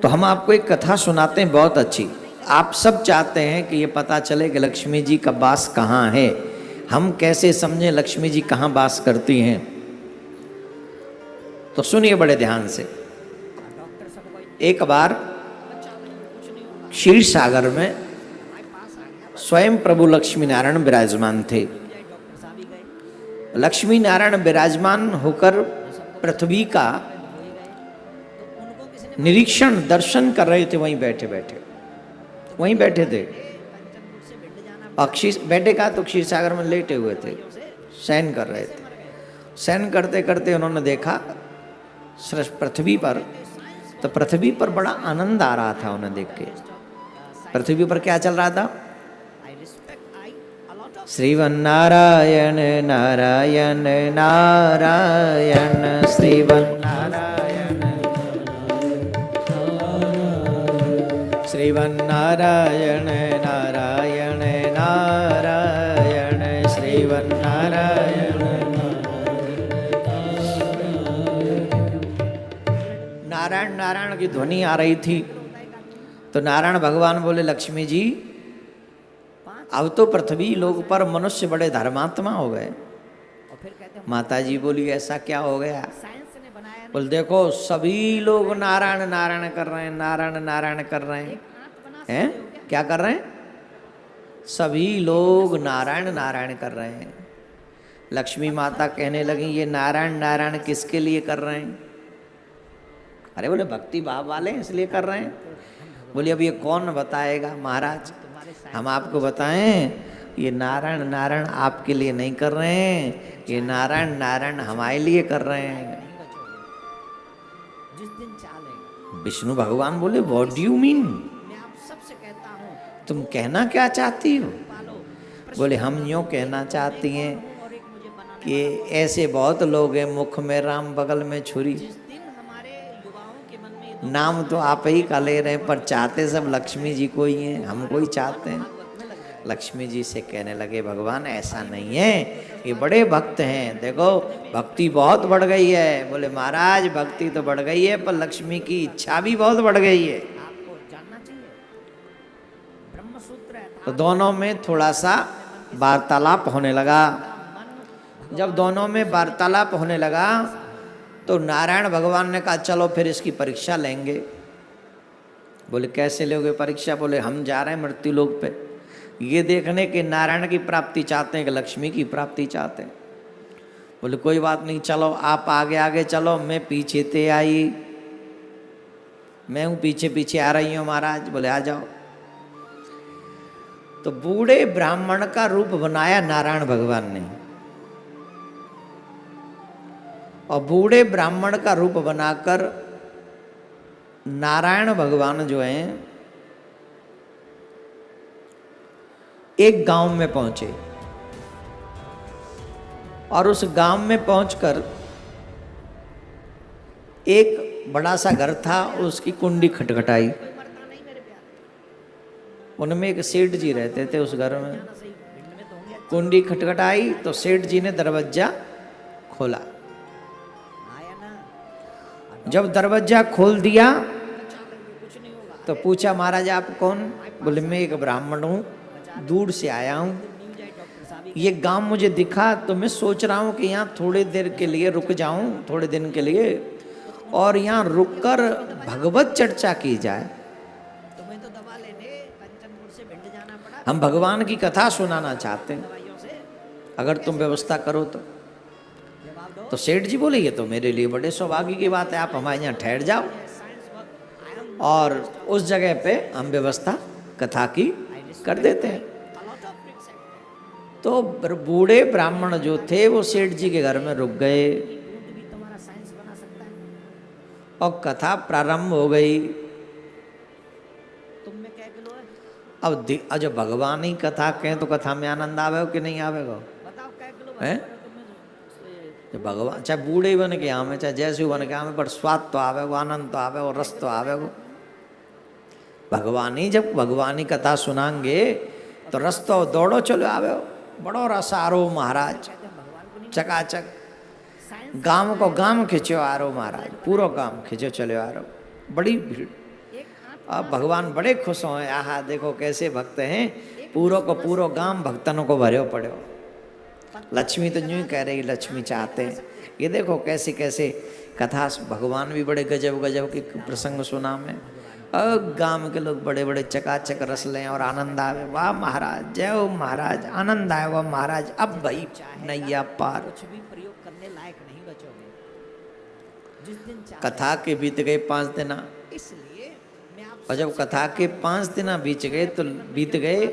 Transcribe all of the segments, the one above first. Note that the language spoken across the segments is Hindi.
तो हम आपको एक कथा सुनाते हैं बहुत अच्छी। आप सब चाहते हैं कि ये पता चले कि लक्ष्मी जी का वास कहाँ है, हम कैसे समझें लक्ष्मी जी कहाँ वास करती हैं। तो सुनिए बड़े ध्यान से। एक बार क्षीर सागर में स्वयं प्रभु लक्ष्मी नारायण विराजमान थे। लक्ष्मी नारायण विराजमान होकर पृथ्वी का निरीक्षण दर्शन कर रहे थे। वहीं बैठे बैठे वहीं बैठे थे। बैठे का तो क्षीर सागर में लेटे हुए थे, शयन कर रहे थे। शयन करते करते उन्होंने देखा पृथ्वी पर, तो पृथ्वी पर बड़ा आनंद आ रहा था उन्हें देख के। पृथ्वी पर क्या चल रहा था? श्रीवन्नारायण नारायण नारायण श्रीवन्नारायण श्रीवन्नारायण नारायण नारायण श्रीवन्नारायण। नारायण नारायण की ध्वनि आ रही थी। तो नारायण भगवान बोले, लक्ष्मी जी अब तो पृथ्वी लोक पर मनुष्य बड़े धर्मात्मा हो गए। माता जी बोली, ऐसा क्या हो गया? बोल, देखो सभी लोग नारायण नारायण कर रहे हैं, नारायण नारायण कर रहे हैं। हैं? क्या कर रहे हैं? सभी लोग नारायण नारायण कर रहे हैं। लक्ष्मी माता कहने लगी, ये नारायण नारायण किसके लिए कर रहे हैं? अरे बोले, भक्ति भाव वाले इसलिए कर रहे हैं। बोले, अब ये कौन बताएगा महाराज? हम आपको बताएं, ये नारायण नारायण आपके लिए नहीं कर रहे हैं, ये नारायण नारायण हमारे लिए कर रहे हैं। विष्णु भगवान बोले, व्हाट डू यू मीन? तुम कहना क्या चाहती हो? बोले, हम यूँ कहना चाहती हैं कि ऐसे बहुत लोग हैं, मुख में राम बगल में छुरी। नाम तो आप ही का ले रहे हैं, पर चाहते सब लक्ष्मी जी को ही हैं, हमको ही चाहते हैं। लक्ष्मी जी से कहने लगे, भगवान ऐसा नहीं है, ये बड़े भक्त हैं, देखो भक्ति बहुत बढ़ गई है। बोले, महाराज भक्ति तो बढ़ गई है, पर लक्ष्मी की इच्छा भी बहुत बढ़ गई है। तो दोनों में थोड़ा सा वार्तालाप होने लगा। जब दोनों में वार्तालाप होने लगा तो नारायण भगवान ने कहा, चलो फिर इसकी परीक्षा लेंगे। बोले, कैसे लोगे परीक्षा? बोले, हम जा रहे हैं मृत्यु लोक पे, ये देखने के नारायण की प्राप्ति चाहते हैं कि लक्ष्मी की प्राप्ति चाहते हैं। बोले, कोई बात नहीं, चलो आप आगे आगे चलो, मैं पीछे ते आई, मैं हूँ पीछे पीछे आ रही हूँ महाराज। बोले, आ जाओ। तो बूढ़े ब्राह्मण का रूप बनाया नारायण भगवान ने, और बूढ़े ब्राह्मण का रूप बनाकर नारायण भगवान जो हैं एक गांव में पहुंचे। और उस गांव में पहुंचकर एक बड़ा सा घर था, उसकी कुंडी खटखटाई। उनमें एक सेठ जी रहते थे उस घर में। कुंडी खटखटाई तो सेठ जी ने दरवाजा खोला। जब दरवाजा खोल दिया तो पूछा, महाराज आप कौन? बोले, मैं एक ब्राह्मण हूँ, दूर से आया हूँ। ये गांव मुझे दिखा तो मैं सोच रहा हूँ कि यहाँ थोड़ी देर के लिए रुक जाऊँ, थोड़े दिन के लिए, और यहाँ रुककर भगवत चर्चा की जाए। हम भगवान की कथा सुनाना चाहते हैं, अगर तुम व्यवस्था करो तो। तो सेठ जी बोले, ये तो मेरे लिए बड़े सौभाग्य की बात है, आप हमारे यहाँ ठहर जाओ और उस जगह पे हम व्यवस्था कथा की कर देते हैं। तो बूढ़े ब्राह्मण जो थे वो सेठ जी के घर में रुक गए और कथा प्रारंभ हो गई। अब जब भगवान ही कथा कहें तो कथा में आनंद आवेगा कि नहीं आवेगा? हैं? जब भगवान चाहे बूढ़े बन के आवे, चाहे जैसे बन के आवे, पर स्वाद तो आवेगा, आनंद तो आवेगा, रस तो आवेगा। भगवान ही जब भगवान ही कथा सुनाएंगे तो रस तो दौड़ो चलो आवे, बड़ो रस आरो महाराज, चकाचक गांव को गांव खिंचो आ रहो महाराज, पूरा गांव खिंचो चलो आ रहो, बड़ी भीड़। अब भगवान बड़े खुश हो, आहा देखो कैसे भक्त हैं, पूरो को पूरो गांव भक्तनों को भरे पड़े हो। लक्ष्मी तो यूं ही कह रही, लक्ष्मी चाहते हैं। ये देखो कैसे कैसे कथा, भगवान भी बड़े गजब गजब के प्रसंग सुना में, और गांव के लोग बड़े बड़े चकाचक रस लें और आनंद आवे। वाह महाराज, जय हो महाराज, आनंद आए वाह महाराज, अब भाई नैया पार। कुछ भी प्रयोग करने लायक नहीं बचोगे जिस दिन कथा के बीत गए 5 दिन, इसलिए मैं आप और जब कथा के 5 दिन बीत गए तो बीत गए,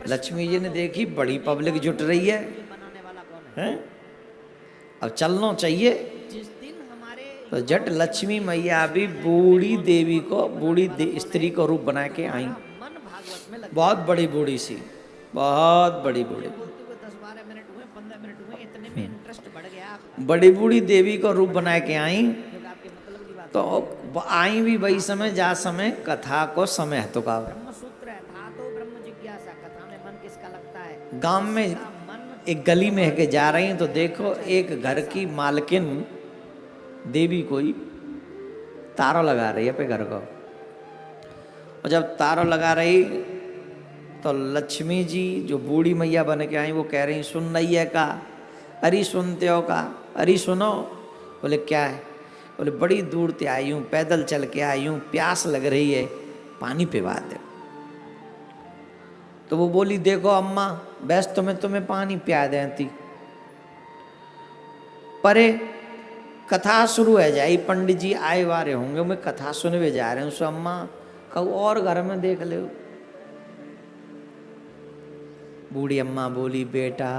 लक्ष्मी जी ने देखी बड़ी पब्लिक जुट रही है, बनाने वाला कौन है? हैं? अब चलना चाहिए। जिस दिन हमारे तो जट लक्ष्मी मैया भी बूढ़ी देवी को, स्त्री को रूप बना के आई। मन भागवत में लग बहुत बड़ी बूढ़ी सी, बहुत बड़ी बूढ़ी, बोलते हुए 10-12 मिनट हुए, 15 मिनट हुए, इतने में इंटरेस्ट बढ़ गया आपका, बड़ी बूढ़ी देवी को रूप बना के आई। जो आपके मतलब की बात तो आई भी वही समय जा समय कथा को समय है तो का ब्रह्म सूत्र है, था तो ब्रह्म जिज्ञासा, कथा में मन किसका लगता है? गांव में मन एक गली में के जा रही हैं तो देखो एक घर की मालकिन देवी कोई तारों लगा रही है अपने घर को, और जब तारों लगा रही तो लक्ष्मी जी जो बूढ़ी मैया बन के आई वो कह रही, सुन रही है का? अरे सुनते हो का? अरे सुनो। बोले क्या है? बोले बड़ी दूर से आई हूँ, पैदल चल के आई हूँ, प्यास लग रही है, पानी पिवा दे। तो वो बोली, देखो अम्मा बस तुम्हें पानी पिया देती, परे कथा शुरू है जाई, पंडित जी आए वारे होंगे, मैं कथा सुनवे जा रहे हूँ, सो अम्मा कहूँ और घर में देख ले। बूढ़ी अम्मा बोली, बेटा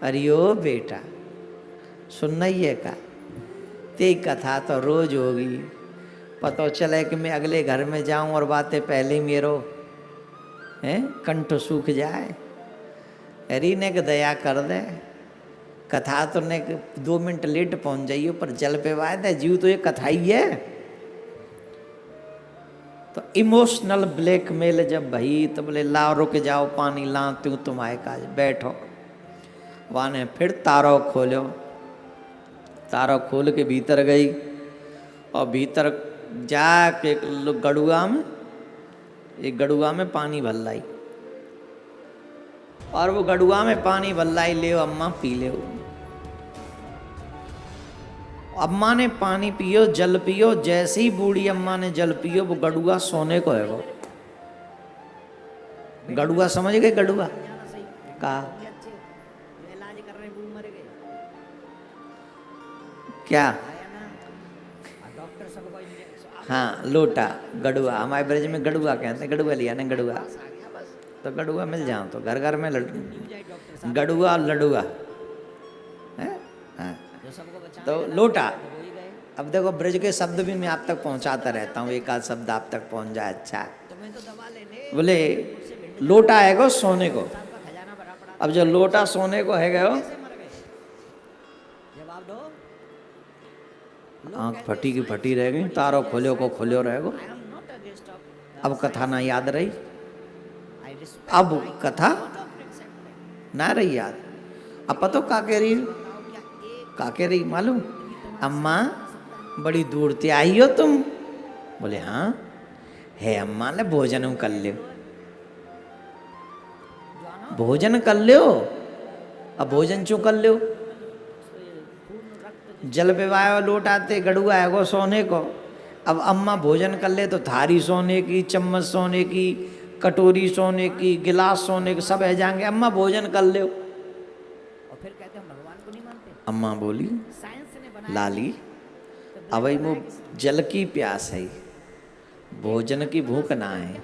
अरियो बेटा सुनना ही है का? ते कथा तो रोज होगी, पता चले कि मैं अगले घर में जाऊं और बातें पहले ही मेरो हैं कंठ सूख जाए। अरे ने के दया कर दे, कथा तो ने 2 मिनट लेट पहुंच जाइए, पर जल पे वायदे जीव तो ये कथा ही है। तो इमोशनल ब्लैकमेल जब भाई, तो बोले लाओ रुक जाओ, पानी लाती हूँ तुम्हारे काज, बैठो। वहाँ ने फिर तारों खोलो, तारों खोल के भीतर गई, और भीतर जाके गड़ुआ में, एक गड़ुआ में पानी भर लाई, और वो गड़ुआ में पानी भर लाई, ले अम्मा पी ले। अम्मा ने पानी पियो, जल पियो, जैसे ही बूढ़ी अम्मा ने जल पियो, वो गड़ुआ सोने को है। वो गड़ुआ समझ गए? गड़ुआ का इलाज कर रहे बूढ़ मर गए क्या? डॉक्टर सबको हाँ लोटा, गड़ुआ, हमारे ब्रज में गड़ुआ कहते हैं, गड़ुआ लिया ना गड़ुआ, तो गड़ुआ मिल जाओ तो घर घर में गड़ुआ लडुआ है, हाँ। तो लोटा, अब देखो ब्रज के शब्द भी मैं आप तक पहुंचाता रहता हूँ, एक आध शब्द आप तक पहुंच जाए अच्छा है। बोले लोटा है गो सोने को, अब जो लोटा सोने को है गयो, जवाब दो। आँख फटी की फटी रह गई, तारो खोलियो को खोलियो रह गो। अब कथा ना याद रही, अब कथा ना रही याद। अब पतो का कह रही, का कह रही मालूम? अम्मा बड़ी दूर से आई हो तुम? बोले हाँ है अम्मा, ले भोजन कर लियो, भोजन कर लियो। अब भोजन क्यों कर लियो? जल पिवायो लोटाते, गड़ुआ है वो सोने को। अब अम्मा भोजन कर ले तो थारी सोने की, चम्मच सोने की, कटोरी सोने की, गिलास सोने की, सब है जाएंगे, अम्मा भोजन कर ले। और फिर कहते हैं भगवान को नहीं मानते। अम्मा बोली, साइंस ने बनाया लाली अब वो जल की प्यास है, भोजन की भूख ना है,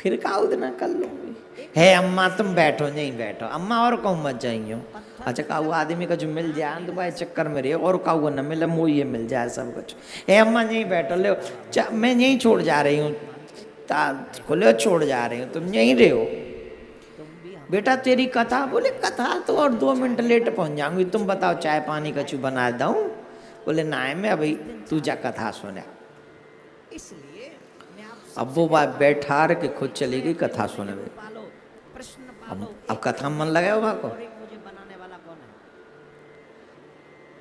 फिर का उतना कर लूँगी। है अम्मा तुम बैठो, नहीं बैठो अम्मा, और कहूँ मत जाइयो। अच्छा कहू आदमी का जो मिल जाए तो भाई चक्कर में रहे, और कहू न मिले मुँह ये मिल जाए सब कुछ। है अम्मा यहीं बैठो, ले मैं यहीं छोड़ जा रही हूँ, खुले छोड़ जा रही हूँ, तुम यहीं रहो। बेटा तेरी कथा? बोले कथा तो और 2 मिनट लेट पहुँच जाऊँगी, तुम बताओ चाय पानी कछु बना दूँ? बोले ना मैं अभी, तू जा कथा सुने। इसलिए मैं आप अब वो बात बैठा के खुद चली गई कथा सुने। पालो, प्रश्न पालो। अब कथा मन लगा होगा को, और एक मुझे बनाने वाला कौन है?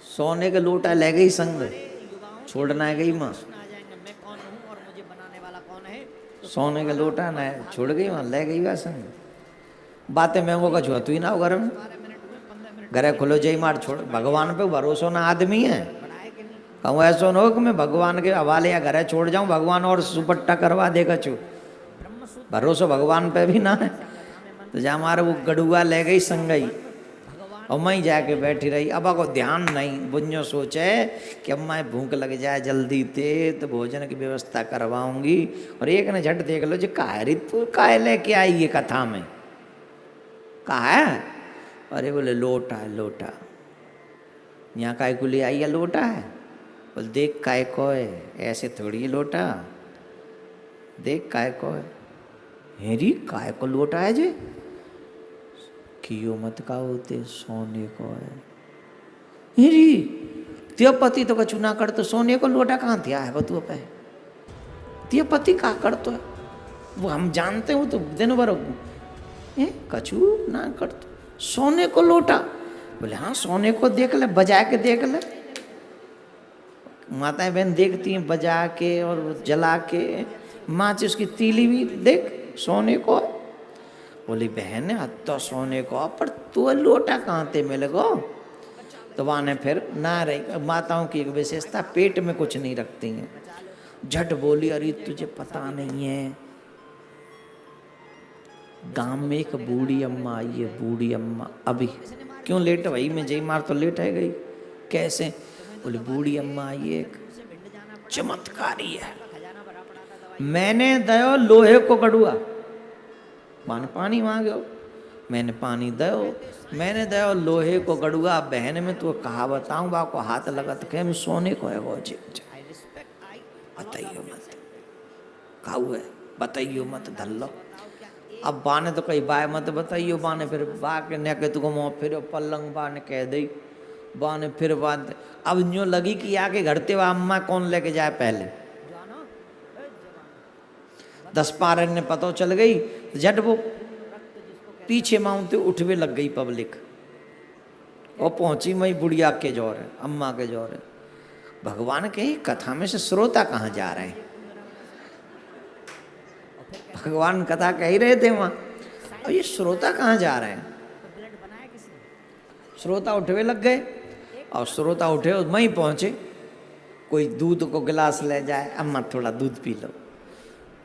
सोने के लोटा ले गई संग, युवाओं छोड़ना है गई माँ। प्रश्न आ जाएंगे, मैं कौन हूँ और मुझे बनाने सोने का लोटा ना छोड़ गई वहाँ ले गई वैसे बातें महंगो का छुआ तू ही ना हो घर में घरे खुलो जय मार छोड़ भगवान पे भरोसा ना आदमी है कहूँ ऐसा न हो कि मैं भगवान के हवाले या घरे छोड़ जाऊँ भगवान और सुपट्टा करवा देगा चू भरोसा भगवान पे भी ना है तो जा हमारे वो गड़ुआ ले गई संगई और मैं जाके बैठी रही अब को ध्यान नहीं बुझो सोचे कि अम्मा भूख लग जाए जल्दी ते तो भोजन की व्यवस्था करवाऊंगी और एक ने झट देख लो जी काहे री तू काहे लेके आई ये कथा में कहा है अरे बोले लोटा है लोटा यहाँ काय को ले आई है लोटा है बोले देख काय को है ऐसे थोड़ी है लोटा देख काय को है हेरी काय को लोटा है जे कियो मत का होते सोने को है हेरी त्यो पति तो कछु ना कर तो सोने को लोटा कहाँ दिया है बतू पे त्यो पति का कर तो है वो हम जानते हो तो दिन भर कछु ना कर तो सोने को लोटा बोले हाँ सोने को देख ले बजा के देख ले माताएं बहन देखती हैं बजा के और जला के माचिस उसकी तीली भी देख सोने को बोली बहन तो सोने को पर तू लोटा कहाँ ते मिले गो तो वहाँ ने फिर ना रही माताओं की एक विशेषता पेट में कुछ नहीं रखती हैं झट बोली अरे तुझे पता नहीं है गांव में एक बूढ़ी अम्मा आई है बूढ़ी अम्मा अभी क्यों लेट भाई मैं जय मार तो लेट है गई कैसे बोले बूढ़ी अम्मा आई है एक चमत्कारी है मैंने दयो लोहे को कड़ुआ मान पानी मांगो मैंने पानी दयो मैंने दयो लोहे को गड़ुआ बहन में तो कहा बताऊं बा को हाथ लगत के हम सोने को है वो जी बताइयो मत खाऊ है बताइयो मत धल्लो अब बाने तो कई बाय मत बताइयो बाने फिर बा के ने के तुको मुंह फिर पलंग बाने कह दई बाने फिर बात अब यूं लगी कि आके घरते हुआ अम्मा कौन लेके जाए पहले 10 पारन ने पतो चल गई झट वो पीछे माउंटे उठवे लग गई पब्लिक और पहुंची मई बुढ़िया के जोर है अम्मा के जोर है भगवान के कथा में से श्रोता कहाँ जा रहे हैं भगवान कथा कह ही रहे थे वहां और ये श्रोता कहाँ जा रहे हैं श्रोता उठवे लग गए और श्रोता उठे और वहीं पहुंचे कोई दूध को गिलास ले जाए अम्मा थोड़ा दूध पी लो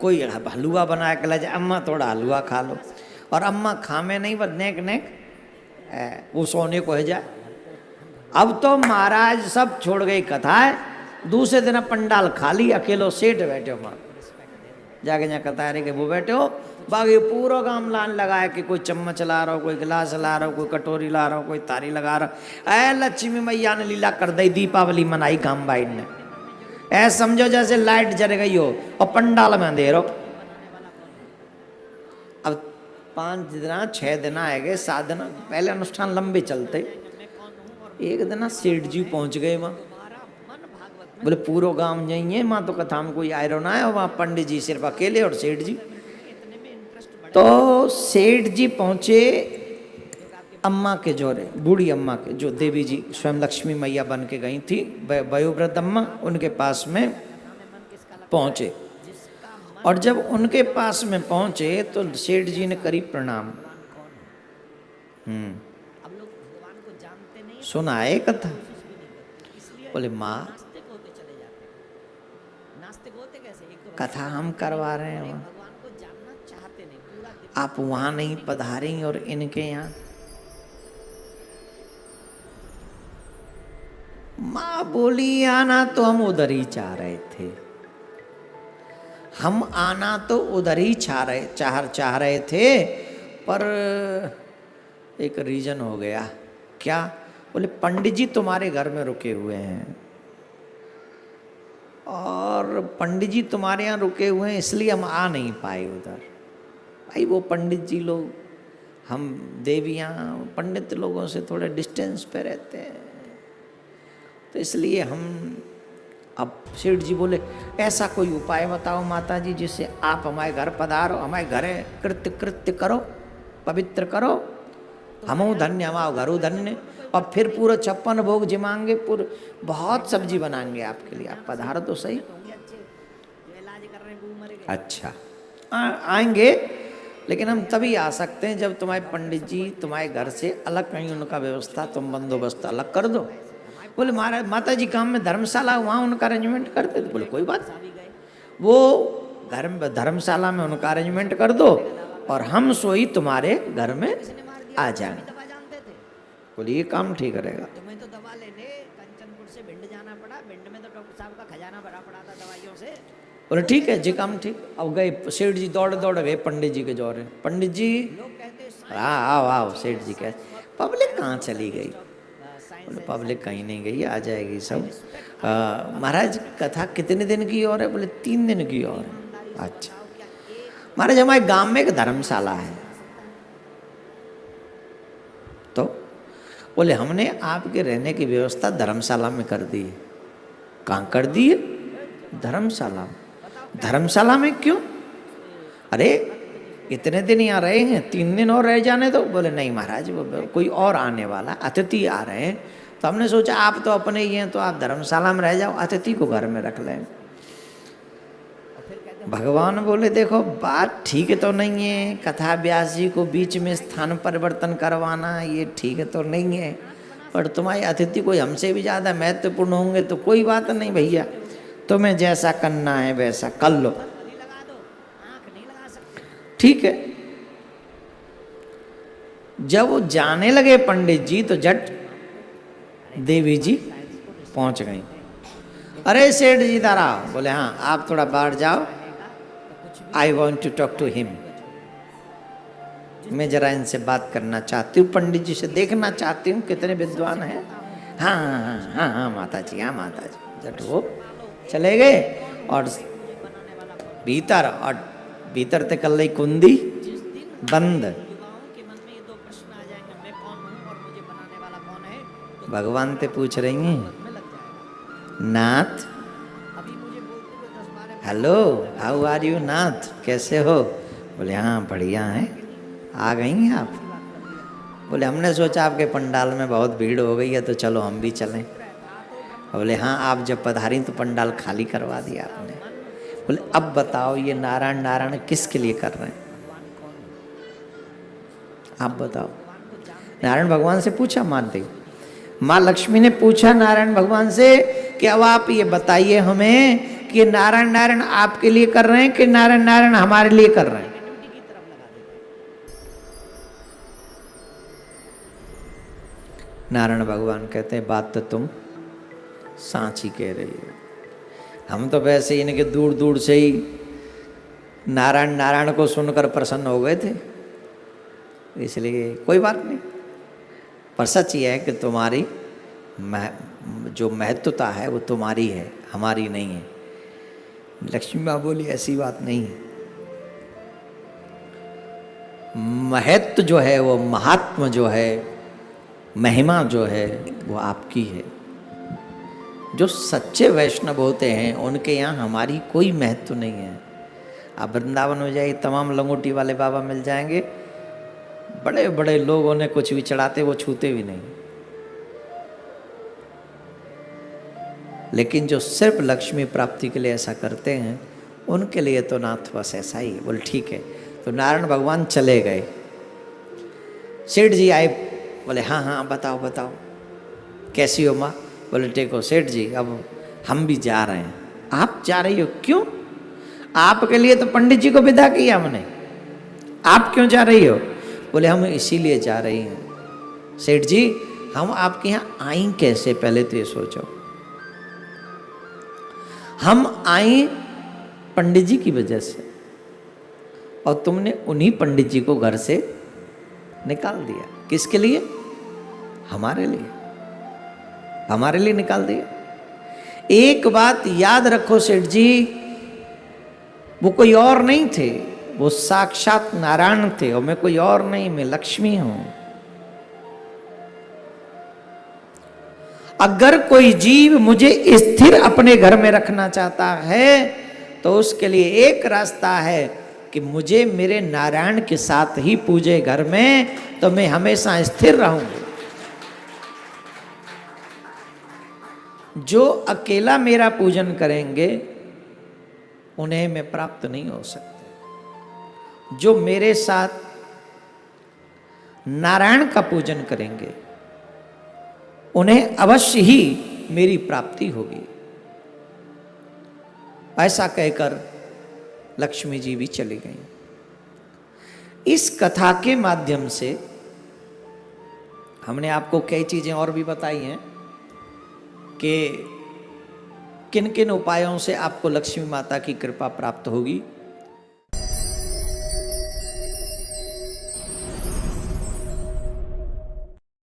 कोई हलवा बना के ले जाए अम्मा थोड़ा हलवा खा लो और अम्मा खामे नहीं बस नेक नेक वो सोने को है जाए अब तो महाराज सब छोड़ गई कथा है दूसरे दिन पंडाल खाली अकेलो सेठ बैठे हो माँ जाके जहाँ कथा रहे कि वो बैठे हो बाकी पूरा काम लान लगाए कि कोई चम्मच ला रहा हो कोई गिलास ला रहा हो कोई कटोरी ला रहा हो कोई तारी लगा रहा ऐ लक्ष्मी मैया ने लीला कर दी दीपावली मनाई काम भाई ने ऐसा समझो जैसे लाइट जल गई हो और पंडाल में अंधेरो अब 5 दिन 6 दिन आएंगे 7 दिन पहले अनुष्ठान लंबे चलते एक दिन सेठ जी पहुंच गए वहाँ बोले पूरा गांव यही है माँ तो कथा में कोई आयरो ना है वहाँ पंडित जी सिर्फ अकेले और सेठ जी तो सेठ जी पहुंचे अम्मा के जोरे बूढ़ी अम्मा के जो देवी जी स्वयं लक्ष्मी मैया बन के गई थी वयोवृद्ध अम्मा उनके पास में पहुंचे और जब उनके पास में पहुंचे तो सेठ जी ने करी प्रणाम सुना है कथा बोले माँ कथा हम करवा रहे हैं वहाँ आप वहाँ नहीं पधारी और इनके यहाँ माँ बोली आना तो हम उधर ही चाह रहे थे हम आना तो उधर ही चाह रहे थे पर एक रीजन हो गया क्या बोले पंडित जी तुम्हारे घर में रुके हुए हैं और पंडित जी तुम्हारे यहाँ रुके हुए हैं इसलिए हम आ नहीं पाए उधर भाई वो पंडित जी लोग हम देवियाँ पंडित लोगों से थोड़े डिस्टेंस पे रहते हैं तो इसलिए हम अब सेठ जी बोले ऐसा कोई उपाय बताओ माता जी जिससे आप हमारे घर पधारो हमारे घरे कृत्य करो पवित्र करो हम धन्य हमारा घरों धन्य और फिर पूरा 56 भोग जिमाएंगे पूरे बहुत सब्जी बनाएंगे आपके लिए आप पधारो तो सही अच्छा आएंगे, लेकिन हम तभी आ सकते हैं जब तुम्हारे पंडित जी तुम्हारे घर से अलग कहीं उनका व्यवस्था तुम बंदोबस्त अलग कर दो। बोले महाराज माता जी काम में धर्मशाला वहाँ उनका अरेंजमेंट करते थे। बोले कोई बात, वो घर में धर्मशाला में उनका अरेंजमेंट कर दो और हम सोई तुम्हारे घर में आ जाएंगे। दवा जानते थे। बोले ये काम ठीक रहेगा। तुम्हें तो दवा लेने कंचनपुर से भिंड जाना पड़ा। भिंड में तो डॉक्टर साहब का खजाना भरा पड़ा था दवाइयों से। बोले ठीक है जी, काम ठीक। अब गए सेठ जी, दौड़ दौड़ गए पंडित जी के जौरे। पंडित जी लोग कहते हैं हाँ आओ आओ। सेठ जी कहे पब्लिक कहाँ चली गई? बोले पब्लिक कहीं नहीं गई, आ जाएगी सब। महाराज कथा कितने दिन की और है? बोले 3 दिन की और है। अच्छा महाराज हमारे गांव में एक धर्मशाला है, तो बोले हमने आपके रहने की व्यवस्था धर्मशाला में कर दी है। कहाँ कर दी है? धर्मशाला में। धर्मशाला में क्यों? अरे इतने दिन यहाँ रहे हैं, 3 दिन और रह जाने दो। बोले नहीं महाराज, वो कोई और आने वाला, अतिथि आ रहे हैं, तो हमने सोचा आप तो अपने ही हैं, तो आप धर्मशाला में रह जाओ, अतिथि को घर में रख लें। भगवान बोले देखो बात ठीक तो नहीं है, कथा व्यास जी को बीच में स्थान परिवर्तन करवाना ये ठीक तो नहीं है, पर तुम्हारे अतिथि कोई हमसे भी ज़्यादा महत्वपूर्ण होंगे तो कोई बात नहीं भैया, तुम्हें जैसा करना है वैसा कर लो। ठीक है। जब वो जाने लगे पंडित जी तो झट देवी जी पहुंच गई। अरे सेठ जी इधर आओ। बोले हाँ आप थोड़ा बाहर जाओ, I want to talk to him. मैं जरा इनसे बात करना चाहती हूँ, पंडित जी से देखना चाहती हूँ कितने विद्वान हैं। हाँ हाँ हाँ हाँ हाँ माता जी, हाँ माता जी। झट वो चले गए और भीतर ते कल कुंदी बंद। भगवान ते पूछ रही हैं नाथ, हेलो हाउ आर यू नाथ, कैसे हो? बोले हाँ बढ़िया हैं। आ गई हैं आप? बोले हमने सोचा आपके पंडाल में बहुत भीड़ हो गई है तो चलो हम भी चलें। बोले हाँ आप जब पधारी तो पंडाल खाली करवा दिया आपने। बोले अब बताओ ये नारायण नारायण किसके लिए कर रहे हैं? आप बताओ। नारायण भगवान से पूछा माँ लक्ष्मी ने पूछा नारायण भगवान से कि अब आप ये बताइए हमें कि नारायण नारायण आपके लिए कर रहे हैं कि नारायण नारायण हमारे लिए कर रहे हैं? नारायण भगवान कहते हैं बात तो तुम सांची कह रही हो, हम तो वैसे ही इनके दूर दूर से ही नारायण नारायण को सुनकर प्रसन्न हो गए थे, इसलिए कोई बात नहीं। पर सच ये है कि तुम्हारी जो महत्वता है वो तुम्हारी है, हमारी नहीं है। लक्ष्मी माँ बोली ऐसी बात नहीं है, महत्व जो है वो महात्म जो है, महिमा जो है वो आपकी है। जो सच्चे वैष्णव होते हैं उनके यहाँ हमारी कोई महत्व नहीं है। आप वृंदावन में जाइए तमाम लंगोटी वाले बाबा मिल जाएंगे, बड़े बड़े लोग उन्हें कुछ भी चढ़ाते वो छूते भी नहीं, लेकिन जो सिर्फ लक्ष्मी प्राप्ति के लिए ऐसा करते हैं उनके लिए तो नाथ बस ऐसा ही है। बोले ठीक है। तो नारायण भगवान चले गए। सेठ जी आए, बोले हाँ हाँ बताओ बताओ कैसी हो माँ? बोले देखो सेठ जी अब हम भी जा रहे हैं। आप जा रही हो? क्यों? आपके लिए तो पंडित जी को विदा किया हमने, आप क्यों जा रही हो? बोले हम इसीलिए जा रही हैं। सेठ जी हम आपके यहाँ आई कैसे, पहले तो ये सोचो। हम आई पंडित जी की वजह से, और तुमने उन्हीं पंडित जी को घर से निकाल दिया। किसके लिए? हमारे लिए, हमारे लिए निकाल दिया। एक बात याद रखो सेठ जी, वो कोई और नहीं थे, वो साक्षात नारायण थे, और मैं कोई और नहीं, मैं लक्ष्मी हूं। अगर कोई जीव मुझे स्थिर अपने घर में रखना चाहता है तो उसके लिए एक रास्ता है कि मुझे मेरे नारायण के साथ ही पूजे घर में, तो मैं हमेशा स्थिर रहूंगी। जो अकेला मेरा पूजन करेंगे उन्हें मैं प्राप्त नहीं हो सकता। जो मेरे साथ नारायण का पूजन करेंगे उन्हें अवश्य ही मेरी प्राप्ति होगी। ऐसा कहकर लक्ष्मी जी भी चली गई। इस कथा के माध्यम से हमने आपको कई चीजें और भी बताई हैं कि किन किन उपायों से आपको लक्ष्मी माता की कृपा प्राप्त होगी।